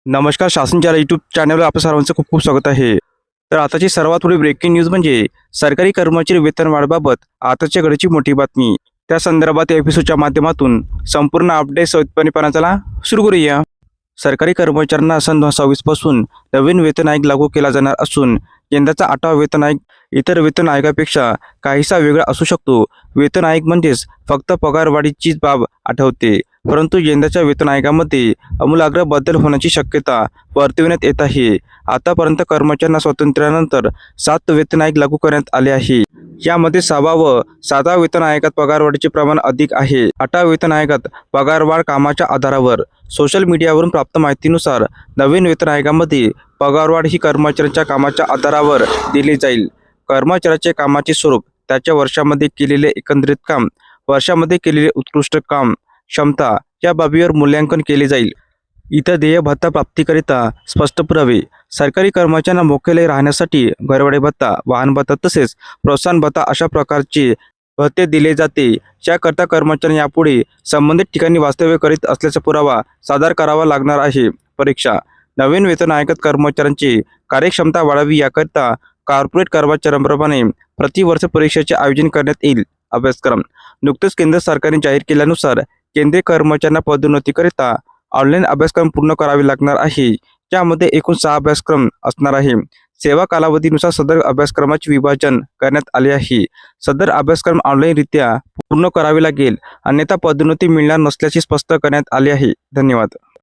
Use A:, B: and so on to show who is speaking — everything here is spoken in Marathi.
A: नमस्कार. शासनच्या यूट्यूब चॅनलवर आपल्या सर्वांचं खूप खूप स्वागत आहे. तर आताची सर्वात मोठी ब्रेकिंग न्यूज म्हणजे सरकारी कर्मचारी वेतनवाढीबाबत आताच्या घडीची मोठी बातमी. त्या संदर्भात या एपिसोडच्या माध्यमातून संपूर्ण अपडेट सविस्तरपणे चला सुरू करूया. सरकारी कर्मचाऱ्यांना सन 2026 पासून नवीन वेतन आयोग लागू केला जाणार असून यंदाचा 8वा वेतन आयोग इतर वेतन आयोगापेक्षा काहीसा वेगळा असू शकतो. वेतन आयोग म्हणजेच फक्त पगारवाढीचीच बाब आठवते, परंतु यंदाच्या वेतन आयोगामध्ये आमूलाग्र बदल होण्याची शक्यता वर्तविण्यात येत आहे. आतापर्यंत कर्मचाऱ्यांना स्वातंत्र्यानंतर 7 वेतन आयोग लागू करण्यात आले आहे. यामध्ये 6वा व 7व्या वेतन आयोगात पगारवाढीचे प्रमाण अधिक आहे. 8व्या वेतन आयोगात पगारवाढ कामाच्या आधारावर. सोशल मीडियावरून प्राप्त माहितीनुसार नवीन वेतन आयोगामध्ये पगारवाढ ही कर्मचाऱ्यांच्या कामाच्या आधारावर दिली जाईल. कर्मचाऱ्याचे कामाचे स्वरूप, त्याच्या वर्षामध्ये केलेले एकंदरीत काम, वर्षामध्ये केलेले उत्कृष्ट काम, क्षमता या बाबीवर मूल्यांकन केले जाईल. इतर देय भत्ता प्राप्तीकरिता स्पष्ट पुरावे. सरकारी कर्मचाऱ्यांना मोकळे राहण्यासाठी घरभाडे भत्ता, वाहन भत्ता तसेच प्रोत्साहन भत्ता अशा प्रकारचे भत्ते दिले जाते. याकरता कर्मचाऱ्यांना यापुढे संबंधित ठिकाणी वास्तव्य करीत असल्याचा पुरावा सादर करावा लागणार आहे. परीक्षा. नवीन वेतन आयोगात कर्मचाऱ्यांची कार्यक्षमता वाढावी याकरिता कॉर्पोरेट कर्मचाऱ्यांप्रमाणे प्रतिवर्ष परीक्षेचे आयोजन करण्यात येईल. अभ्यासक्रम. नुकतेच केंद्र सरकारने जाहीर केल्यानुसार केंद्रीय कर्मचाऱ्यांना पदोन्नतीकरिता ऑनलाईन अभ्यासक्रम पूर्ण करावे लागणार आहे. यामध्ये एकूण 6 अभ्यासक्रम असणार आहे. सेवा कालावधीनुसार सदर अभ्यासक्रमाचे विभाजन करण्यात आले आहे. सदर अभ्यासक्रम ऑनलाईनरित्या पूर्ण करावे लागेल, अन्यथा पदोन्नती मिळणार नसल्याचे स्पष्ट करण्यात आले आहे. धन्यवाद.